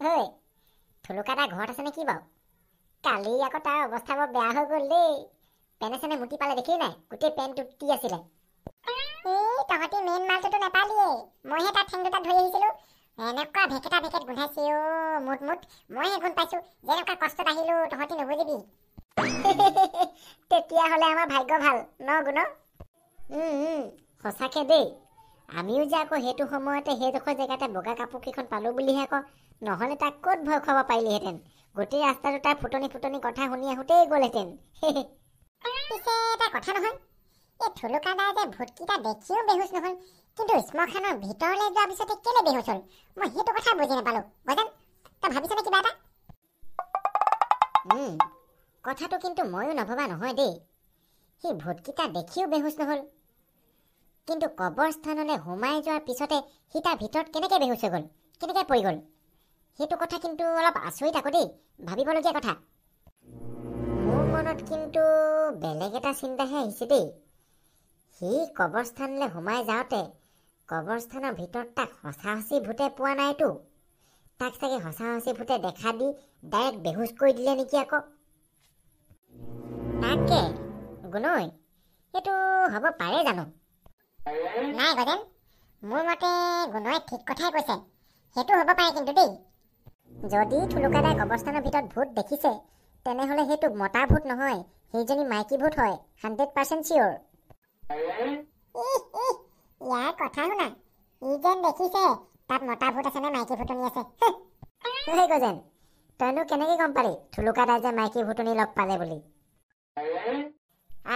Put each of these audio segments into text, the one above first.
ঐ থুলুকা দা ঘৰত আছে নে কি বাৰু? কালি আকৌ তাৰ অৱস্থা বৰ বেয়া হৈ গ'ল দেই। পেনে চেনে মুতি পালে দেখিলি নাই? গোটেই পেণ্ট উটি আছিলে। তহঁতি মেইন মালটোতো নাপালিয়ে। মইহে তাত ঠেং দুটা ধৰি আহিছিলো। এনেকুৱা ভেকেটা ভেকেট গোন্ধাইছে মুঠ মইহে গুণ পাইছো। যেনেকুৱা কষ্টত আহিলো তহঁতি নুবুজিবি। তেতিয়াহ'লে আমাৰ ভাগ্য ভাল ন গুণ? সঁচাকে দেই। আমিও যে আকৌ সেইটো সময়তে সেইডোখৰ জেগাতে বগা কাপোৰ কেইখন পালো বুলিহে আকৌ, নহ'লে তাক ক'ত ভয় খুৱাব পাৰিলিহেঁতেন। গোটেই ৰাস্তাটো তাৰ ফুটনি কথা শুনি আহোঁতেই গ'লহেঁতেন। পিছে এটা কথা নহয়, এই থুলুকা দাই যে ভূতকেইটা দেখিও বেহুচ নহ'ল, কিন্তু শ্মশানৰ ভিতৰলৈ যোৱাৰ পিছতে কেলে বেহুচ হ'ল? মই সেইটো কথা বুজি নাপালো। গজান, তই ভাবিছনে কিবা এটা? কথাটো কিন্তু ময়ো নভবা নহয় দেই। সি ভূতকেইটা দেখিও বেহুচ নহ'ল, কিন্তু কবৰস্থানলৈ সোমাই যোৱাৰ পিছতে সি তাৰ ভিতৰত কেনেকৈ বেহুচ হৈ গ'ল, কেনেকৈ পৰি গ'ল? সেইটো কথা কিন্তু অলপ আচৰিত আকৌ দেই, ভাবিবলগীয়া কথা। মোৰ মনত কিন্তু বেলেগ এটা চিন্তাহে আহিছে দেই। সি কবৰস্থানলৈ সোমাই যাওঁতে কবৰস্থানৰ ভিতৰত তাক সঁচা ভূতে পোৱা নাইতো। তাক চাগে সঁচা ভূতে দেখা দি ডাইৰেক্ট বেহুচ কৰি দিলে নেকি আকৌ। তাকে গুণই, সেইটো হ'ব পাৰে জানো? নাই গজেন, মোৰ মতে গুণই ঠিক কথাই কৈছে। সেইটো হ'ব পাৰে কিন্তু দেই। যদি থুলুকা দাই কবৰস্থানৰ ভিতৰত ভূত দেখিছে, তেনেহ'লে সেইটো মতা ভূত নহয়, সেইজনী মাইকী ভূত হয়। 100% চিয়ৰ। ইয়াৰ কথা শুনা, ই যেন দেখিছে তাত মতা ভূত আছে নে মাইকী ভূতনী আছে। সেই গজেন, তইনো কেনেকৈ গম পালি থুলুকা দাই যে মাইকী ভূতনী লগ পালে বুলি?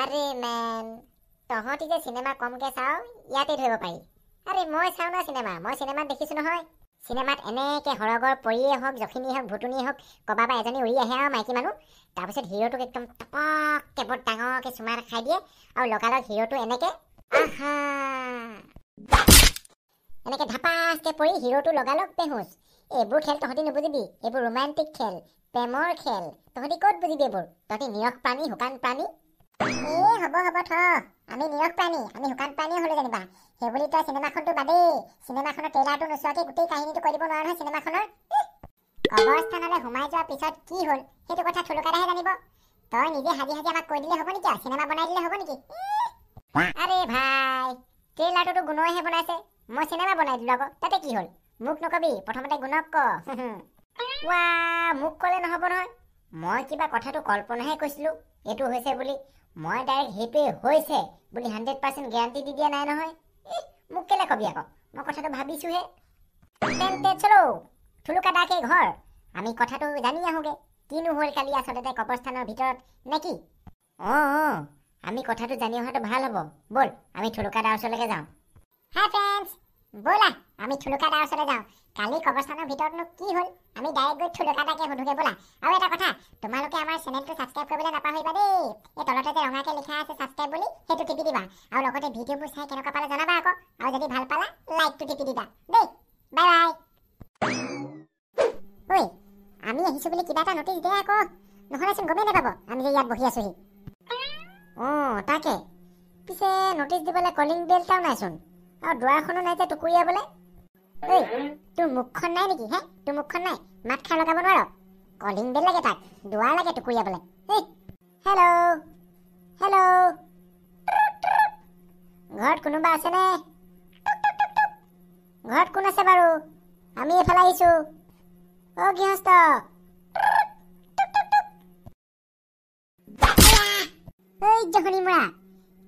আৰে মেন, তহঁতি যে চিনেমা কমকৈ চাওঁ, ইয়াতে ধৰিব পাৰি। আৰে মই চাওঁ ন চিনেমা, মই চিনেমাত দেখিছোঁ নহয়। চিনেমাত এনেকৈ সৰগৰ পৰিয়ে হওক, জখিনীয়ে হওক, ভুতুনিয়ে হওক, ক'ৰবাৰ পৰা এজনী উৰি আহে আৰু মাইকী মানুহ, তাৰপিছত হিৰোটোক একদম টপককৈ বৰ ডাঙৰকৈ চুমা এটা খাই দিয়ে, আৰু লগালগ হিৰোটো এনেকৈ ধাপাচকৈ পৰি হিৰোটো লগালগ বেহুচ। এইবোৰ খেল তহঁতি নুবুজিবি, এইবোৰ ৰোমান্টিক খেল, প্ৰেমৰ খেল। তহঁতি ক'ত বুজিবি এইবোৰ? তহঁতি নিৰস প্ৰাণী, শুকান প্ৰাণী। হ'ব থ, আমি নিৰস প্ৰাণী, আমি শুকান প্ৰাণীয়ে হ'লো যেনিবা। সেইবুলি তই চিনেমাখনটো বাদেই, চিনেমাখনৰ ট্ৰেইলাৰটো নোচোৱাকৈ গোটেই কাহিনীটো কৈ দিব নোৱাৰ নহয় চিনেমাখনৰ। কবৰস্থানলৈ সোমাই যোৱাৰ পিছত কি হ'ল সেইটো কথা থুলুকা দাইহে জানিব। তই নিজে সাজি আমাক কৈ দিলে হ'ব নেকি? চিনেমা বনাই দিলে হ'ব নেকি? আৰে ভাই, ট্ৰেইলাৰটোতো গুণইহে বনাইছে, মই চিনেমা বনাই দিলোঁ আকৌ, তাতে কি হ'ল? মোক নকবি, প্ৰথমতে গুণক ক। মোক ক'লে নহ'ব নহয়। মই কিবা কথাটো কল্পনাহে কৈছিলোঁ এইটো হৈছে বুলি। মই ডাইৰেক্ট সেইটোৱে হৈছে বুলি 100% গেৰাণ্টি দি দিয়া নাই নহয়। মোক কেলে কবি আকৌ, মই কথাটো ভাবিছোঁহে। তেন্তে চলো থুলুকা দাকে ঘৰ, আমি কথাটো জানি আহোঁগৈ। কিনো হ'ল কালি আচলতে কবৰস্থানৰ ভিতৰত নে কি? আমি কথাটো জানি অহাটো ভাল হ'ব। ব'ল আমি থুলুকা দাৰ ওচৰলৈকে যাওঁ। হাই ফ্ৰেণ্ডছ, ব'লা আমি থুলুকা দাৰ ওচৰলৈ যাওঁ। কালি কবৰস্থানৰ ভিতৰতনো কি হ'ল, আমি ডাইৰেক্ট গৈ থুলুকা দাকে সোধোগে ব'লা। আৰু এটা কথা, তোমালোকে আমাৰ চেনেলটো ছাবস্ক্ৰাইব কৰিবলৈ নাপাহৰিবা দেই। এই তলতে যে ৰঙাকৈ লিখা আছে ছাবস্ক্ৰাইব বুলি, সেইটো টিপি দিবা। আৰু লগতে ভিডিঅ'বোৰ চাই কেনেকুৱা পালে জনাবা আকৌ। আৰু যদি ভাল পালা, লাইকটো টিপি দিবা দেই। Bye bye. ঐ, আমি আহিছোঁ বুলি কিবা এটা নটিচ দে আকৌ, নহ'লেচোন গমেই নাপাব আমি যে ইয়াত বহি আছোঁহি। তাকে। পিছে নটিচ দিবলৈ কলিং বেল এটাও নাইচোন, আৰু দুৱাৰখনো নাই যে টুকুৰিয়াবলৈ। ঐ, তোৰ মুখখন নাই নেকি হে? তোৰ মুখখন নাই, মাত খাই লগাব নোৱাৰ? কলিং বেল লাগে তাক, দুৱাৰ লাগে টুকুৰিয়াবলৈ। হেল্ল', ঘৰত কোনোবা আছেনে? ঘৰত কোন আছে বাৰু? আমি এইফালে আহিছোঁ। গৃহস্থ। জহনি মৰা,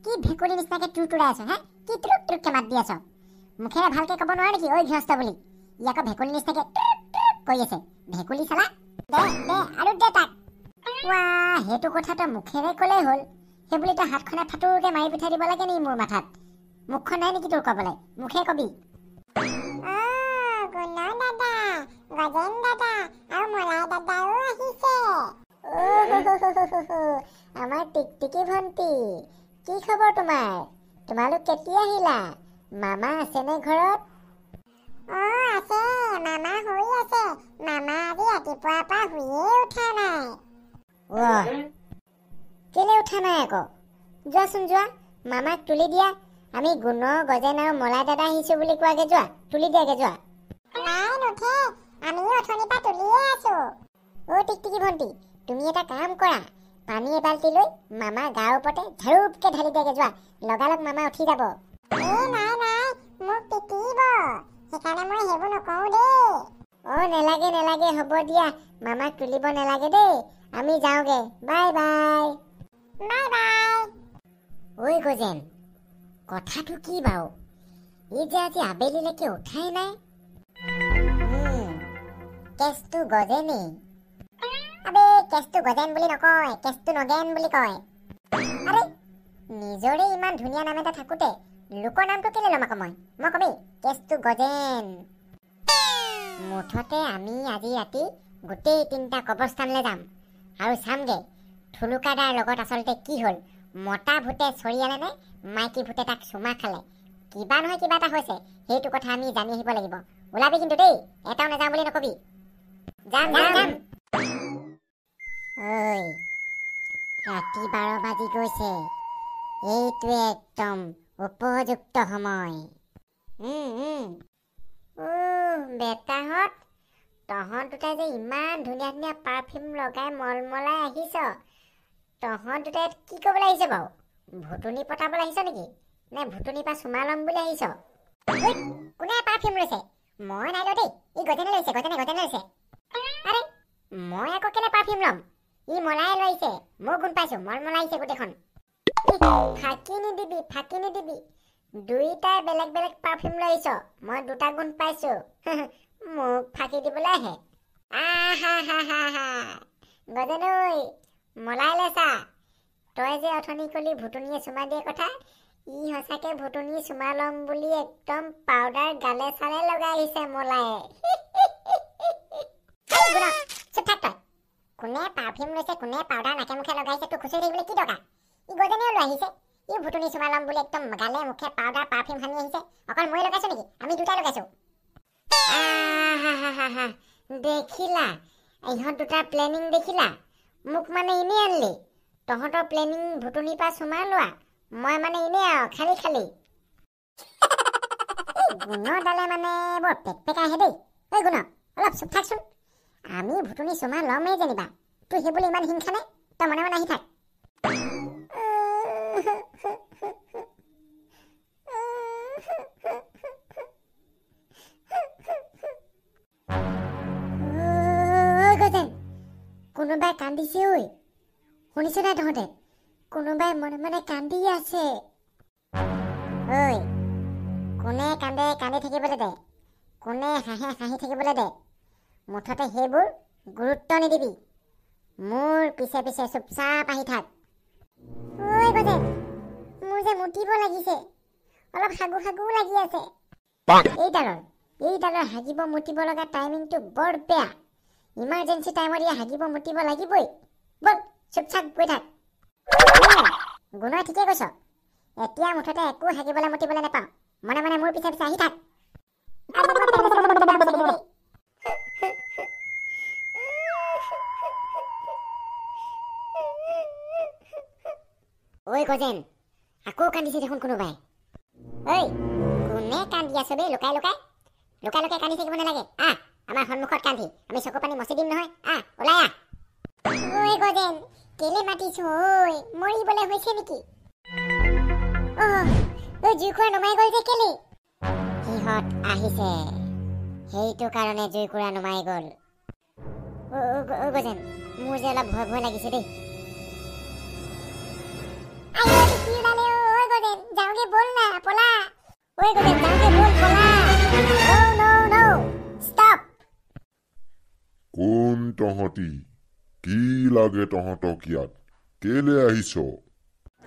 কি ভেকুলী নিচিনাকে তুৰতুৰাই আছ হে? কি টুৰুক টুৰুককে মাত দি আছ? মুখেৰে ভালকে ক'ব নোৱাৰ নেকি ঐ গৃহস্থ বুলি? ই আকৌ ভেকুলী নিচিনাকে কৰি আছে। ভেকুলী চালা, দে আৰু দে তাক। সেইটো কথা তই মুখেৰে ক'লেই হ'ল, সেইবুলি তই হাতখনে ফাটোৰকে মাৰি পঠাই দিব লাগে নি মোৰ মাথাত? মুখখন নাই নেকি তোৰ ক'বলৈ? মুখে কবি। গজেন দাদা আৰু মলাই দাদাও আহিছে। আমাৰ টিকটিকি ভণ্টি, কি খবৰ তোমাৰ? তোমালোক কেতিয়া আহিলা? মামা আছেনে ঘৰত? আছে, মামা শুই আছে। মামা আজি ৰাতিপুৱাৰ পৰা শুইয়ে উঠা নাই। কেলে উঠা নাই আকৌ? যোৱাচোন যোৱা, মামাক তুলি দিয়া। আমি গুণ, গজেন আৰু মলাই দাদা আহিছো বুলি কোৱাগে, যোৱা তুলি দিয়াগে যোৱা। নাই নুঠে, আমিও অথনিৰ পৰা তুলি ভণ্টি তুমি এটা কাম কৰা পানী এবাল্টি লৈ মামা গাৰ ওপৰতে ঝাৰুপকে ঢালি দিয়াগে যোৱা লগালগ মামা উঠি যাব নাই মোক পিটিব সেইকাৰণে মই সেইবোৰ নকওঁ দেই নেলাগে হ'ব দিয়া মামাক তুলিব নেলাগে দেই আমি যাওঁগে বাই ঐ গজেন কথাটো কি বাৰু এই যে আজি আবেলিলৈকে উঠাই নাই কেছটো গজেনেই আবে কেছটো গজেন বুলি নকয় কেছটো নগেন বুলি কয় আৰে নিজৰে ইমান ধুনীয়া নাম এটা থাকোতে লোকৰ নামটো কেলে ল'ম আকৌ মই কবি কেছটো গজেন মুঠতে আমি আজি ৰাতি গোটেই 3টা কবৰস্থানলৈ যাম আৰু চামগে থুলুকাদাৰ লগত আচলতে কি হ'ল মতা ভূতে চৰিয়ালে নে মাইকী ভূতে তাক চুমা খালে কিবা নহয় কিবা এটা হৈছে সেইটো কথা আমি জানি আহিব লাগিব ওলাবি কিন্তু দেই এটাও নাযাওঁ বুলি নকবি যাম ঐ ৰাতি 12 বাজি গৈছে এইটোৱে একদম উপযুক্ত সময় বেটাহঁত তহঁত দুটাই যে ইমান ধুনীয়া ধুনীয়া পাৰফিউম লগাই মলমলাই আহিছ তহঁত দুটাই কি কৰিবলৈ আহিছ বাৰু ভুতুনি পতাবলৈ আহিছ নেকি নে ভুতুনিৰ পৰা চুমা ল'ম বুলি আহিছ কোনে পাৰফিউম লৈছে মই নাই লোৱা দেই ই গজেনে লৈছে আৰে মই আকৌ কেলে পাৰফিউম ল'ম ই মলাই লৈছে মই গুণ পাইছো মলমলাইছে গোটেইখন ফাঁকি নিদিবি দুইটাই বেলেগ বেলেগ পাৰফিউম লৈছ মই 2টা গুণ পাইছো মোক ফাঁকি দিবলৈ আহে গজেন ঐ মলাই লৈছা তই যে অথনি কলি ভুতুনিয়ে চুমা দিয়ে কথা ই সঁচাকে ভুতুনি চুমা ল'ম বুলি একদম পাউডাৰ গালে চালে লগাই আহিছে মলায়ে চুপ থাক তই কোনে পাৰফিউম লৈছে কোনে পাউডাৰ নাকে মুখে লগাইছে তোক খুচৰি থাকিবলৈ কি দৰকাৰ ই গজেনেও লৈ আহিছে ই ভুতুনি চুমা ল'ম বুলি একদম গালে মুখে পাউডাৰ পাৰফিউম সানি আহিছে অকল মই লগাইছো নেকি আমি 2টাই লগাইছো দেখিলা ইহঁত 2টাৰ প্লেনিং দেখিলা মোক মানে এনেই আনলি তহঁতৰ প্লেনিং ভুতুনিৰ পৰা চুমা লোৱা মই মানে এনেই আৰু খালি গুণৰ ডালে মানে বৰ পেকপেকা আহে দেই ঐ গুণ অলপ চুপ থাকচোন আমি ভুতুনি চুমা ল'মেই যেনিবা তোৰ সেইবুলি ইমান হিংসা নে তই মনে মনে আহি থাক কোনোবাই কান্দিছে ঐ শুনিছ নাই তহঁতে কোনোবাই মনে মনে কান্দি আছে ঐ কোনে কান্দে কান্দি থাকিবলৈ দে কোনে হাঁহে হাঁহি থাকিবলৈ দে মুঠতে সেইবোৰ গুৰুত্ব নিদিবি মোৰ পিছে পিছে চুপচাপ আহি থাক ঐ গজেন মোৰ যে মুতিব লাগিছে অলপ হাগু লাগি আছে এইডালৰ হাগিব মুতিব লগা টাইমিংটো বৰ বেয়া ইমাৰ্জেঞ্চি টাইমত হাগিব মুতিব লাগিবই বল চুপচাপ গৈ থাক গুণই ঠিকে কৈছ এতিয়া মুঠতে একো হাগিবলৈ মুতিবলৈ নাপাওঁ মনে মনে মোৰ পিছে পিছে আহি থাক ঐ গজেন আকৌ কান্দিছে দেখোন কোনোবাই ঐ কোনে কান্দি আছ বে লুকাই কান্দি থাকিব নালাগে আমাৰ সন্মুখত কান্দি আমি চকু পানী মচি দিম নহয় ওলাই ঐ গজেন কেলে মাতিছো ঐ মৰিবলৈ হৈছে নেকি জুইকুৰা নমাই গ'ল যে কেলে সিহঁত আহিছে সেইটো কাৰণে জুইকুৰা নমাই গ'ল গজেন মোৰ যে অলপ ভয় লাগিছে দেই যাওঁগে বল না পলা কোন তহঁতি কি লাগে তহঁতক ইয়াত কেলে আহিছ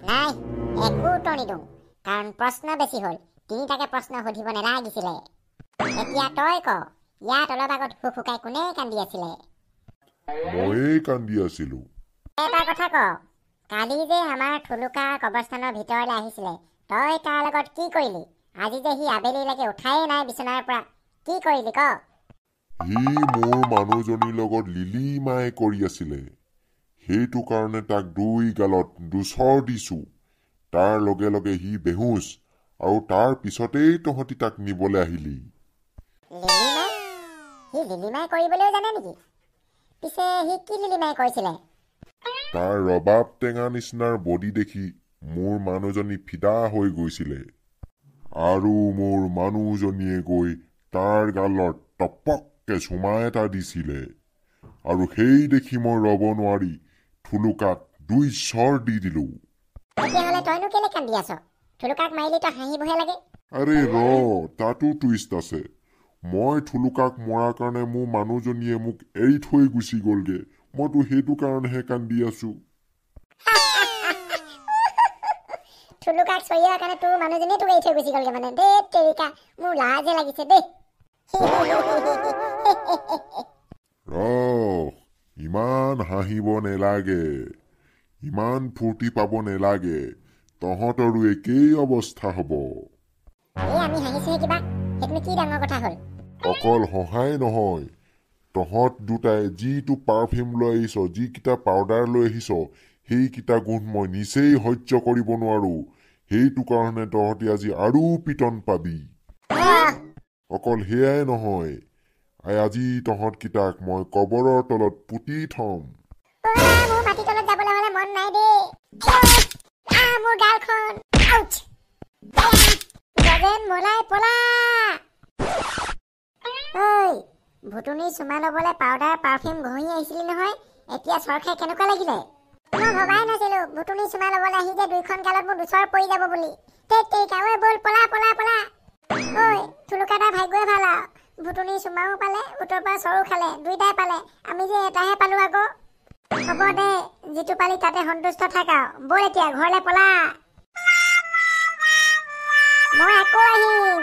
নাই একো উত্তৰ নিদিওঁ কাৰণ প্ৰশ্ন বেছি হ'ল 3টাকে প্ৰশ্ন সুধিব নালাগিছিলে এতিয়া তই ক ইয়াত অলপ আগত হুকাই কোনে কান্দি আছিলে ময়েই কান্দি আছিলো এটা কথা ক কালি যে আমাৰ থুলুকা কবৰস্থানৰ ভিতৰলৈ আহিছিলে তই তাৰ লগত কি কৰিলি আজি যে সি আবেলিলৈকে উঠাই নাই বিচনাৰ পৰা কি কৰিলি ক সি মোৰ মানুহজনীৰ লগত লিলিমাই কৰি আছিলে সেইটো কাৰণে তাক 2 গালত 2 দিছো তাৰ লগে লগে সি বেহুচ আৰু তাৰ পিছতেই তহঁতি তাক নিবলৈ আহিলি লিলিমাই কৰিবলৈ জানে নেকি পিছে সি কি লিলিমাই কৰিছিলে? তাৰ ৰবাব টেঙা নিচিনাৰ বডি দেখি মোৰ মানুহজনী ফিদা হৈ গৈছিলে আৰু মোৰ মানুহজনীয়ে গৈ তাৰ গালত টপককে চুমা এটা দিছিলে আৰু সেই দেখি মই ৰব নোৱাৰি থুলুকাক 2 চৰ দি দিলো। তেতিয়াহ'লে তইনো কেলে কান্দি আছ? থুলুকাক মাৰিলি তই হাঁহিবহে লাগে। আৰে তাতো টুইষ্ট আছে। মই থুলুকাক মৰাৰ কাৰণে মোৰ মানুহজনীয়ে মোক এৰি থৈ গুচি গ'লগে। মইতো সেইটো কাৰণেহে কান্দি আছো। থুলুকাক চৰিয়াৰ কাৰণে তোৰ মানুহজনীয়ে তোক এৰি থৈ গুচি গ'লগে মানে। দেই তেৰিকা, মোৰ লাজে লাগিছে দেই। ইমান হাঁহিব নেলাগে, ইমান ফূৰ্তি পাব নেলাগে। তহঁতৰো একেই অৱস্থা হ'ব। আমি হাঁহিছোহে কিবা, সেইটোনো কি ডাঙৰ কথা হ'ল? অকল সহায় নহয়, তহঁত দুটাই যিটো পাৰফিউম লৈ আহিছ, যিকেইটা পাউডাৰ লৈ আহিছ, সেইকেইটা গুণ মই নিচেই সহ্য কৰিব নোৱাৰো। সেইটো কাৰণে তহঁতি আজি আৰু পিটন পাবি। অকল সেয়াই নহয়, আজি তহঁতকেইটাক মই কবৰৰ তলত পুতি থম। মোৰ মাটি তলত যাবলৈ হ'লে মন নাই দেই। মোৰ গালখন গজেন মলাই পলা। ভুতুনি চুমা ল'বলৈ পাউডাৰ পাৰফিউম ঘঁহি আহিছিলি নহয়, এতিয়া চৰ খাই কেনেকুৱা লাগিলে? মই ভবাই নাছিলো ভুতুনি চুমা ল'বলৈ আহি যে 2খন গালত মোৰ 2 চৰ পৰি যাব বুলি। বল পলা পলা পলা। থুলুকাটা ভাগ্যই ভাল আৰু, ভুতুনি চুমাও পালে, উত্তৰ পৰা চৰো খালে, 2টাই পালে। আমি যে এটাহে পালো আকৌ। হ'ব দে, যিটো পালি তাতে সন্তুষ্ট থাক আৰু। বল এতিয়া ঘৰলে পলা, মই আকৌ আহিম।